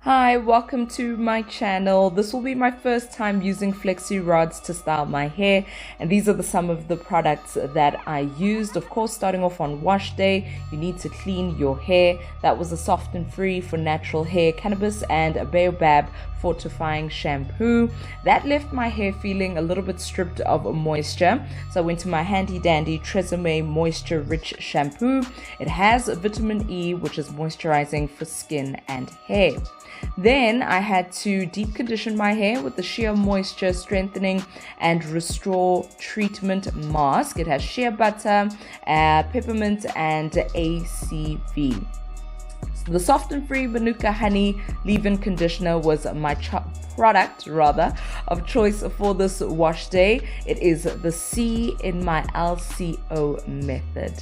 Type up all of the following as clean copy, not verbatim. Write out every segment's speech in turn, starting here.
Hi, welcome to my channel. This will be my first time using Flexi rods to style my hair, and these are some of the products that I used. Of course, starting off on wash day, you need to clean your hair. That was a SofnFree for natural hair, Cannabis, and a Baobab Fortifying shampoo. That left my hair feeling a little bit stripped of moisture, so I went to my handy dandy Tresemmé moisture rich shampoo. It has vitamin E, which is moisturizing for skin and hair. Then I had to deep condition my hair with the Shea Moisture Strengthening and Restore Treatment Mask. It has shea butter, peppermint, and ACV. The SofnFree Manuka Honey Leave-In Conditioner was my product of choice for this wash day. It is the C in my LCO method.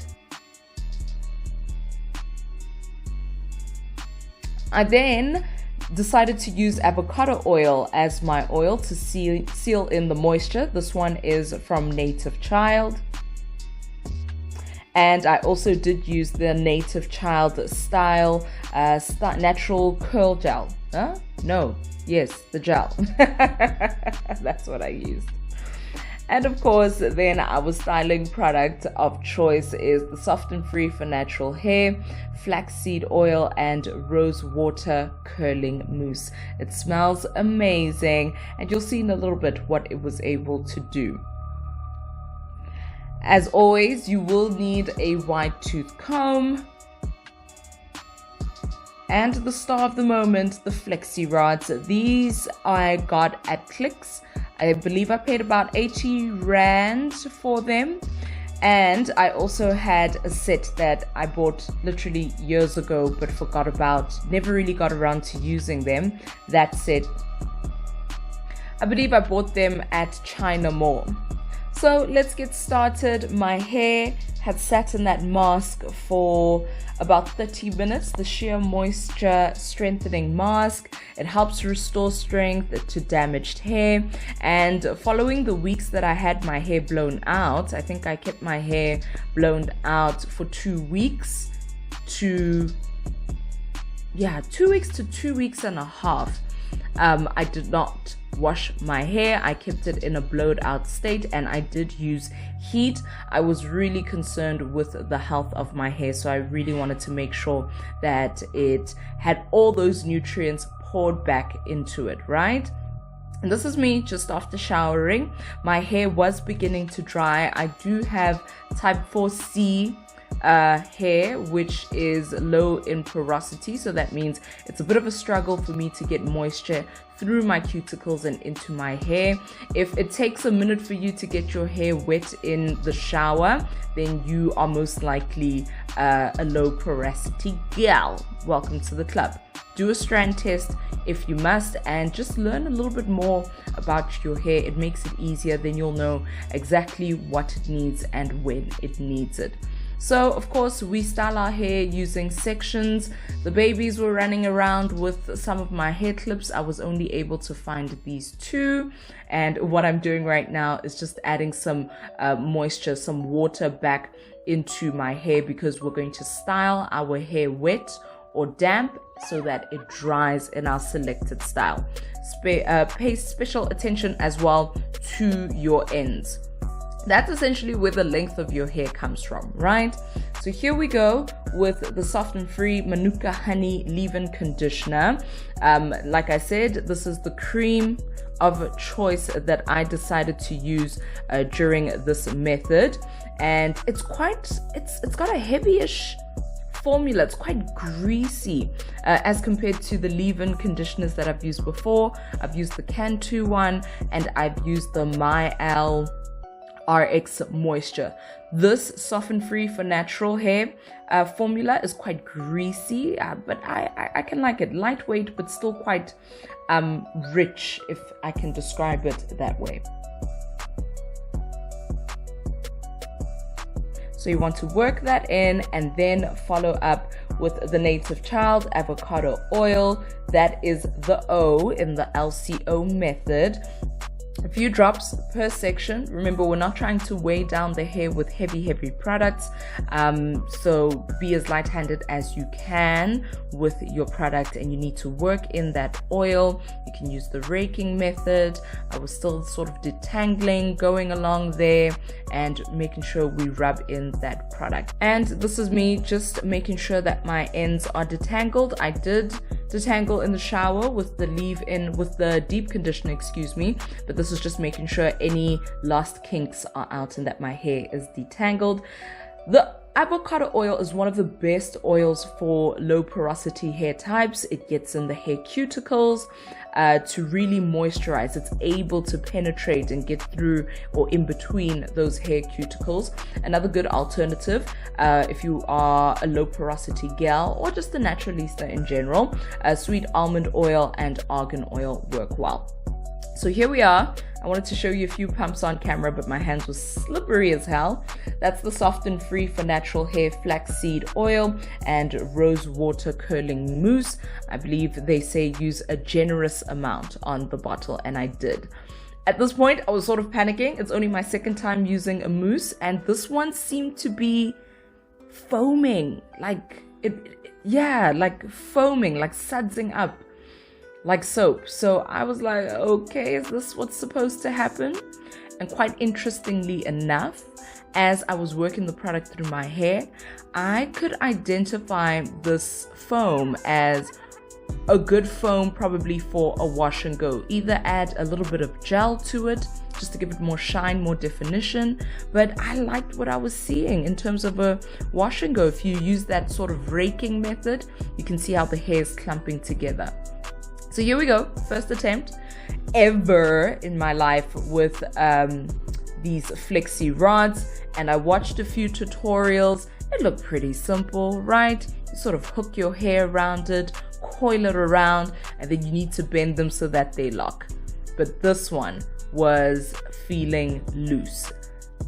I then decided to use avocado oil as my oil to seal in the moisture. This one is from Native Child. And I also did use the Native Child style natural curl gel. Yes, the gel. That's what I used. And of course, then our styling product of choice is the SofnFree for natural hair, Flaxseed oil, and Rosewater curling mousse. It smells amazing, and you'll see in a little bit what it was able to do. As always, you will need a wide tooth comb. And the star of the moment, the Flexi rods. These I got at Clicks. I believe I paid about 80 Rand for them. And I also had a set that I bought literally years ago but forgot about, never really got around to using them. That set, I believe I bought them at China Mall. So let's get started. My hair had sat in that mask for about 30 minutes. The Shea Moisture Strengthening Mask. It helps restore strength to damaged hair. And following the weeks that I had my hair blown out, I think I kept my hair blown out for 2 weeks to 2 weeks to 2 weeks and a half. I did not wash my hair. I kept it in a blowed out state, and I did use heat. I was really concerned with the health of my hair, so I really wanted to make sure that it had all those nutrients poured back into it, right? And this is me just after showering. My hair was beginning to dry. I do have type 4C hair, which is low in porosity, so that means it's a bit of a struggle for me to get moisture through my cuticles and into my hair. If it takes a minute for you to get your hair wet in the shower, then you are most likely a low porosity gal. Welcome to the club. Do a strand test if you must, and just learn a little bit more about your hair. It makes it easier. Then you'll know exactly what it needs and when it needs it. So of course we style our hair using sections. The babies were running around with some of my hair clips. I was only able to find these two, and what I'm doing right now is just adding some moisture, some water back into my hair, because we're going to style our hair wet or damp so that it dries in our selected style. Pay special attention as well to your ends. That's essentially where the length of your hair comes from, right? So here we go with the SofnFree Manuka Honey Leave-In Conditioner. Like I said, this is the cream of choice that I decided to use during this method, and it's got a heavyish formula. It's quite greasy as compared to the leave-in conditioners that I've used before. I've used the Cantu one, and I've used the MyL RX Moisture. This SofnFree for natural hair formula is quite greasy, but I can like it. Lightweight, but still quite rich, if I can describe it that way. So you want to work that in, and then follow up with the Native Child avocado oil. That is the O in the LCO method. A few drops per section. Remember, we're not trying to weigh down the hair with heavy products, so be as light-handed as you can with your product, and you need to work in that oil. You can use the raking method. I was still sort of detangling, going along there and making sure we rub in that product. And this is me just making sure that my ends are detangled. I did detangle in the shower with the leave-in, with the deep conditioner, excuse me, but this is just making sure any lost kinks are out and that my hair is detangled. The avocado oil is one of the best oils for low porosity hair types. It gets in the hair cuticles to really moisturize. It's able to penetrate and get through or in between those hair cuticles. Another good alternative if you are a low porosity gal or just a naturalista in general, sweet almond oil and argan oil work well. So here we are. I wanted to show you a few pumps on camera, but my hands were slippery as hell. That's the SofnFree for natural hair flaxseed oil and Rosewater curling mousse. I believe they say use a generous amount on the bottle, and I did. At this point, I was sort of panicking. It's only my second time using a mousse, and this one seemed to be foaming, like foaming, like sudsing up like soap. So I was like, okay, is this what's supposed to happen? And quite interestingly enough, as I was working the product through my hair, I could identify this foam as a good foam probably for a wash and go. Either add a little bit of gel to it just to give it more shine, more definition, but I liked what I was seeing in terms of a wash and go. If you use that sort of raking method, you can see how the hair is clumping together. So here we go, first attempt ever in my life with these Flexi rods, and I watched a few tutorials. It looked pretty simple, right? You sort of hook your hair around it, coil it around, and then you need to bend them so that they lock. But this one was feeling loose,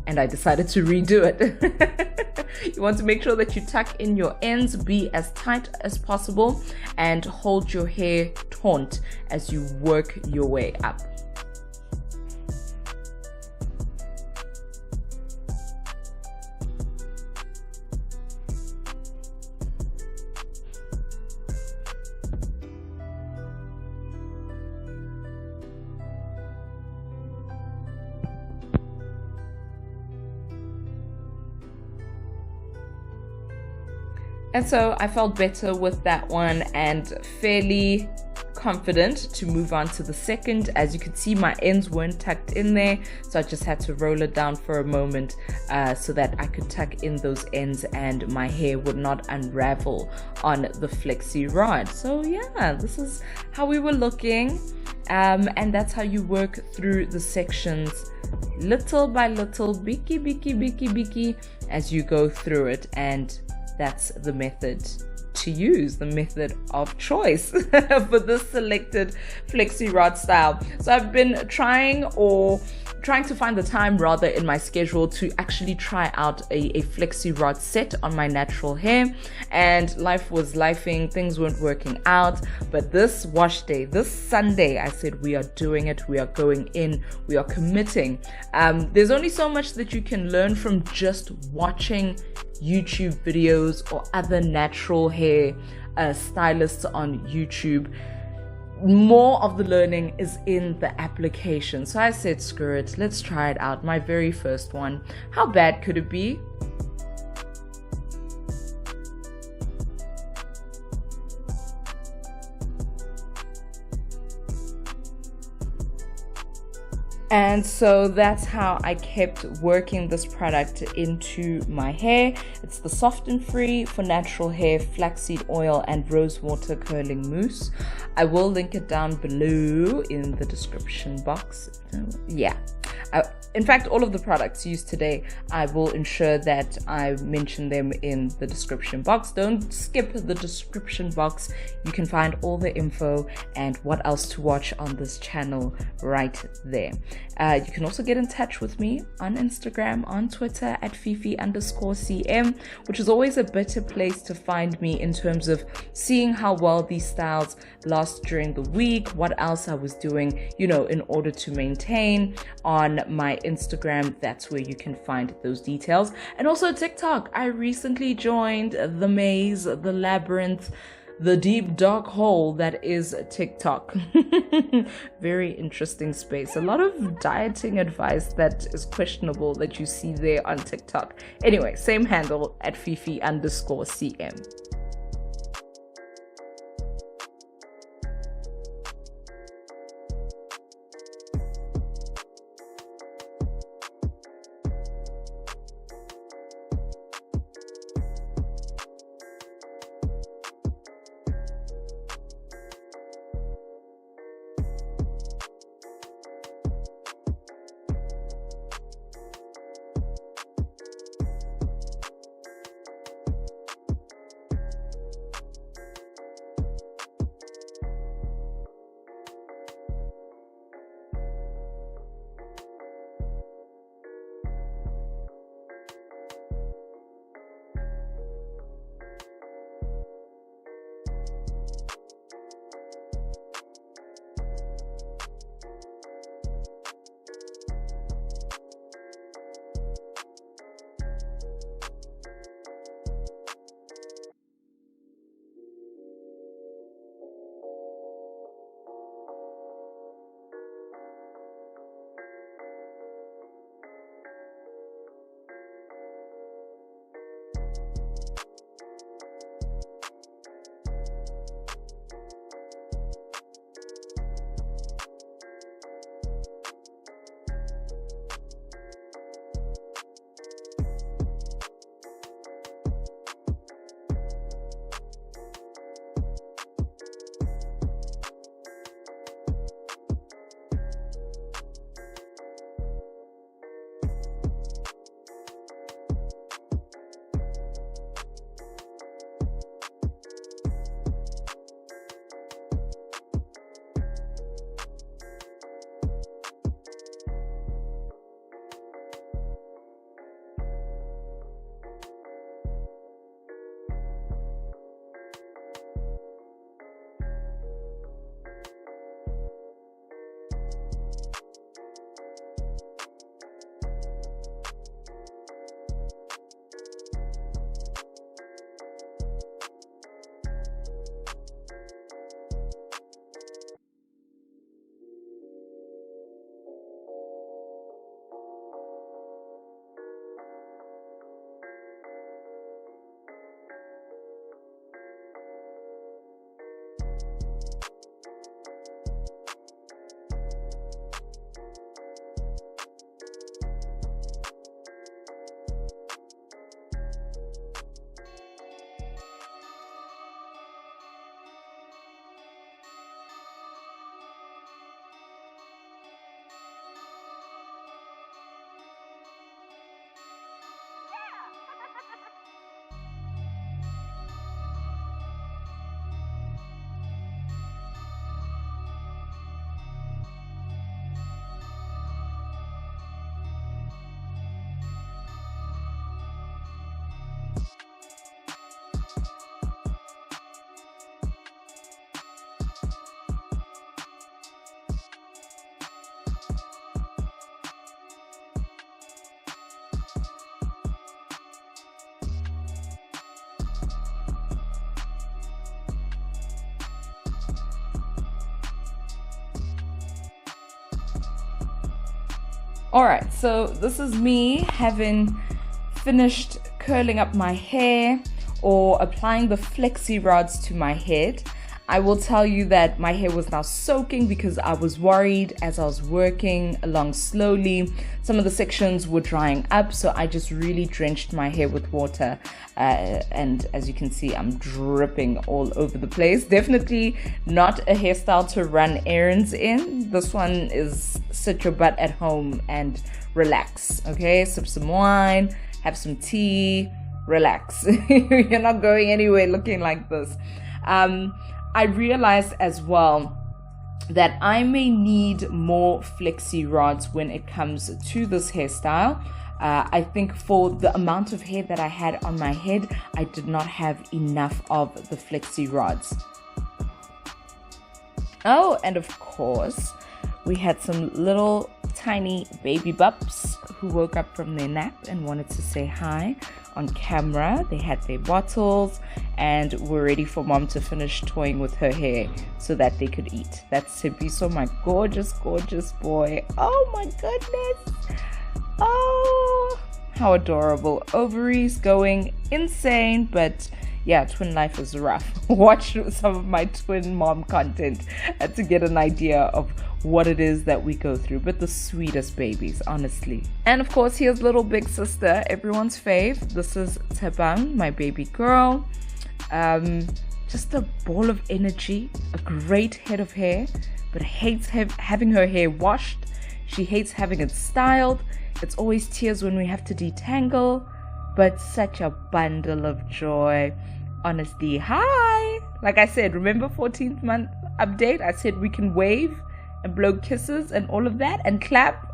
and I decided to redo it. You want to make sure that you tuck in your ends, be as tight as possible, and hold your hair taut as you work your way up. And so I felt better with that one and fairly confident to move on to the second. As you can see, my ends weren't tucked in there, so I just had to roll it down for a moment so that I could tuck in those ends and my hair would not unravel on the Flexi rod. So yeah, this is how we were looking, and that's how you work through the sections little by little, bicky as you go through it. And that's the method to use, the method of choice for this selected Flexi rod style. So I've been trying to find the time rather in my schedule to actually try out a Flexi rod set on my natural hair, and life was lifing, things weren't working out. But this wash day, this Sunday, I said we are doing it, we are going in, we are committing. There's only so much that you can learn from just watching YouTube videos or other natural hair stylists on YouTube. More of the learning is in the application. So I said, screw it, let's try it out. My very first one. How bad could it be? And so that's how I kept working this product into my hair. It's the SofnFree for natural hair flaxseed oil and Rosewater curling mousse. I will link it down below in the description box. Yeah. In fact, all of the products used today, I will ensure that I mention them in the description box. Don't skip the description box. You can find all the info and what else to watch on this channel right there. You can also get in touch with me on Instagram, on Twitter at Fifi_CM, which is always a better place to find me in terms of seeing how well these styles last during the week, what else I was doing, in order to maintain. On my Instagram, that's where you can find those details. And also TikTok. I recently joined the maze, the labyrinth, the deep dark hole that is TikTok. Very interesting space. A lot of dieting advice that is questionable that you see there on TikTok. Anyway, same handle at Fifi_CM. Alright, so this is me having finished curling up my hair or applying the flexi rods to my head. I will tell you that my hair was now soaking because I was worried as I was working along slowly. Some of the sections were drying up, so I just really drenched my hair with water. And as you can see, I'm dripping all over the place. Definitely not a hairstyle to run errands in. This one is sit your butt at home and relax, okay? Sip some wine, have some tea, relax. You're not going anywhere looking like this. I realized as well that I may need more flexi rods when it comes to this hairstyle. I think for the amount of hair that I had on my head, I did not have enough of the flexi rods. Oh, and of course, we had some little tiny baby bubs who woke up from their nap and wanted to say hi on camera. They had their bottles and were ready for mom to finish toying with her hair so that they could eat. That's Sibiso, my gorgeous boy. Oh my goodness. Oh, how adorable. Ovaries going insane, but yeah, twin life is rough. Watch some of my twin mom content to get an idea of what it is that we go through. But the sweetest babies, honestly. And of course, here's little big sister, everyone's fave. This is Tebang, my baby girl. Just a ball of energy, a great head of hair, but hates having her hair washed. She hates having it styled. It's always tears when we have to detangle, but such a bundle of joy. Honestly, hi! Like I said, remember 14th month update? I said we can wave and blow kisses and all of that and clap.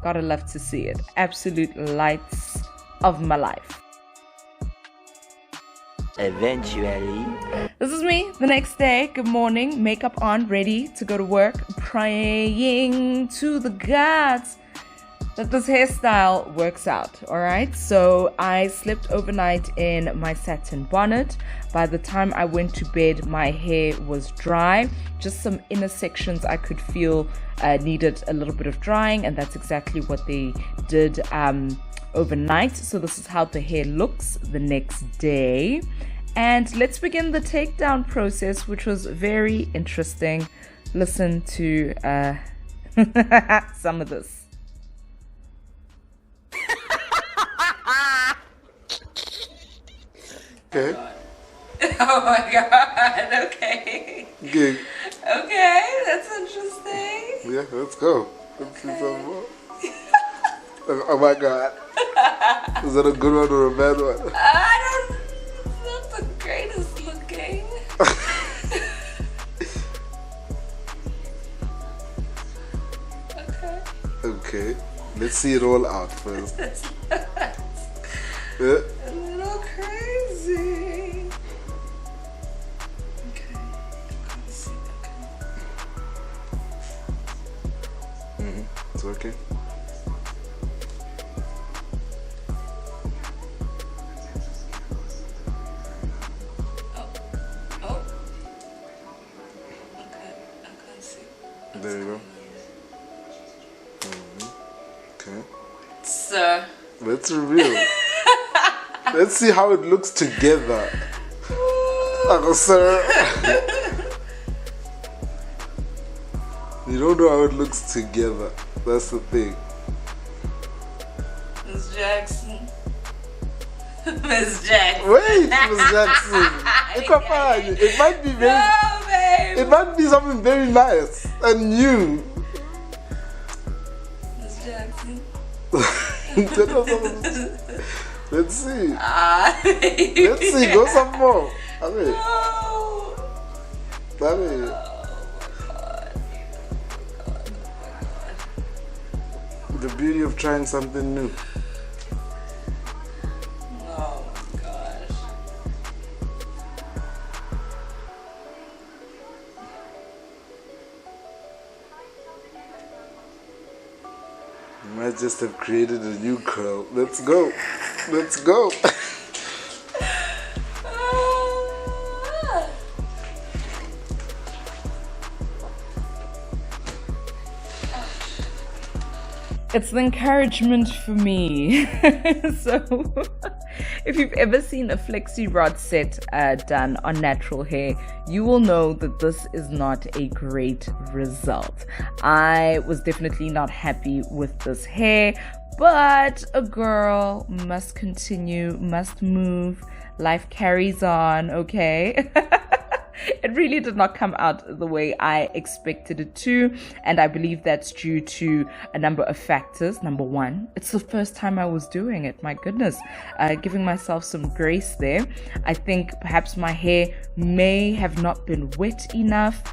Gotta love to see it. Absolute lights of my life. Eventually. This is me the next day. Good morning. Makeup on, ready to go to work. Praying to the gods that this hairstyle works out. Alright, so I slept overnight in my satin bonnet. By the time I went to bed, my hair was dry. Just some inner sections I could feel needed a little bit of drying, and that's exactly what they did overnight. So this is how the hair looks the next day. And let's begin the takedown process, which was very interesting. Listen to some of this. Okay. Oh my god, okay. Gig. Okay, that's interesting. Yeah, let's go. Let's see some more. Oh my god. Is that a good one or a bad one? Not the greatest looking. Okay. Let's see it all out first. Yeah. A little crazy. Okay. It's okay. Oh. Okay, I can see. There you go. Okay. So. Let's reveal. Let's see how it looks together. Oh, sir. You don't know how it looks together. That's the thing. Miss Jackson. Miss Jackson. Wait, Miss Jackson. It might be very. No, babe. It might be something very nice and new. Miss Jackson. Let's see. Baby. Let's see. Go some more. No. The beauty of trying something new. Oh my gosh. You might just have created a new curl. Let's go. Let's go. It's the encouragement for me. So If you've ever seen a flexi rod set done on natural hair, you will know that this is not a great result. I was definitely not happy with this hair, but a girl must continue, must move. Life carries on, okay? It really did not come out the way I expected it to, and I believe that's due to a number of factors. Number one, it's the first time I was doing it. My goodness, giving myself some grace there. I think perhaps my hair may have not been wet enough.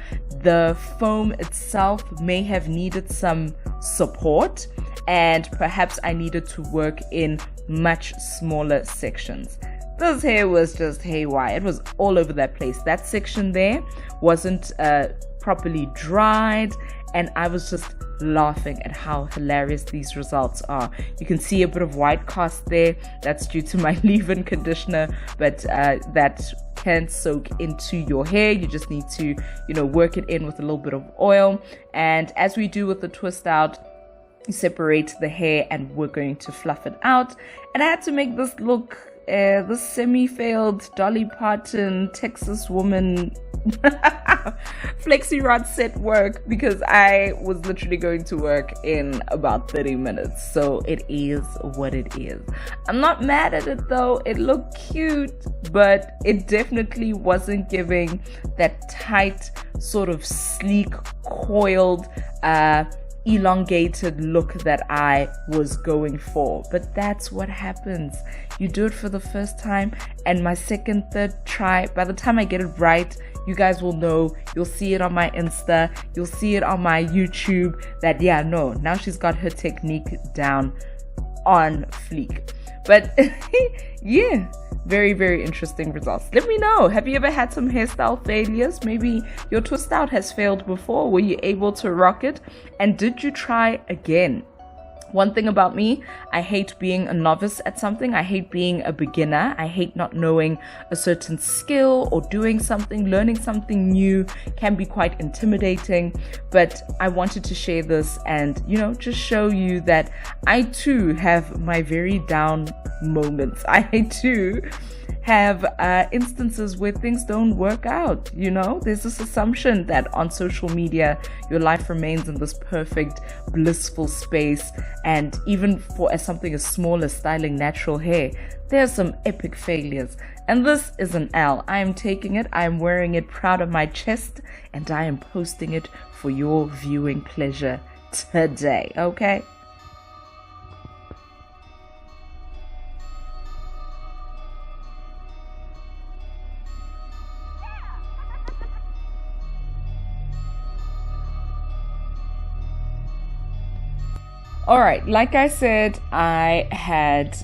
The foam itself may have needed some support, and perhaps I needed to work in much smaller sections. This hair was just haywire. It was all over that place. That section there wasn't properly dried, and I was just laughing at how hilarious these results are. You can see a bit of white cast there. That's due to my leave-in conditioner, but that can soak into your hair. You just need to, work it in with a little bit of oil. And as we do with the twist out, you separate the hair and we're going to fluff it out. And I had to make this look this semi-failed Dolly Parton Texas woman flexi rod set work, because I was literally going to work in about 30 minutes. So it is what it is. I'm not mad at it though. It looked cute, but it definitely wasn't giving that tight, sort of sleek, coiled, elongated look that I was going for. But that's what happens. You do it for the first time, and my second, third try, by the time I get it right, you guys will know. You'll see it on my Insta, you'll see it on my YouTube, that now she's got her technique down on fleek. But yeah, very, very interesting results. Let me know, have you ever had some hairstyle failures? Maybe your twist out has failed before. Were you able to rock it? And did you try again? One thing about me, I hate being a novice at something. I hate being a beginner. I hate not knowing a certain skill or doing something. Learning something new can be quite intimidating. But I wanted to share this and, just show you that I too have my very down moments. I too have instances where things don't work out. There's this assumption that on social media your life remains in this perfect, blissful space, and even for something as small as styling natural hair, there's some epic failures. And this is an L. I am taking it, I am wearing it proud of my chest, and I am posting it for your viewing pleasure today, okay? Alright, like I said, I had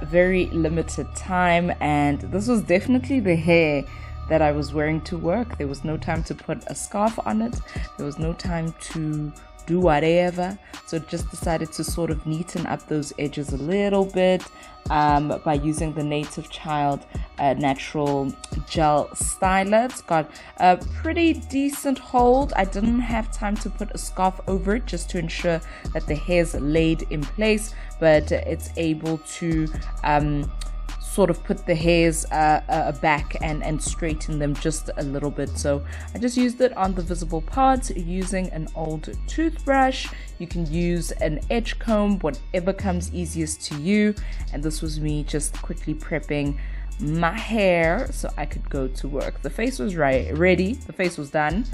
very limited time, and this was definitely the hair that I was wearing to work. There was no time to put a scarf on it. There was no time to do whatever. So just decided to sort of neaten up those edges a little bit by using the Native Child natural gel styler. It's got a pretty decent hold. I didn't have time to put a scarf over it just to ensure that the hair's laid in place, but it's able to sort of put the hairs back and straighten them just a little bit. So I just used it on the visible parts using an old toothbrush. You can use an edge comb, whatever comes easiest to you. And this was me just quickly prepping my hair so I could go to work. The face was ready, the face was done.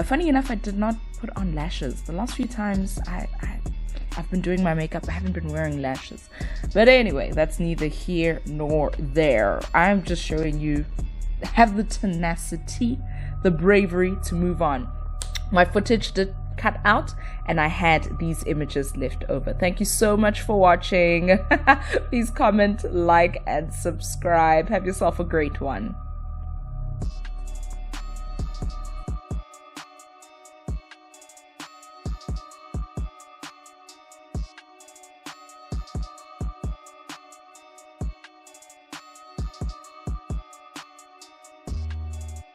Funny enough, I did not put on lashes. The last few times I've been doing my makeup, I haven't been wearing lashes. But anyway, that's neither here nor there. I'm just showing you, have the tenacity, the bravery to move on. My footage did cut out and I had these images left over. Thank you so much for watching. Please comment, like, and subscribe. Have yourself a great one.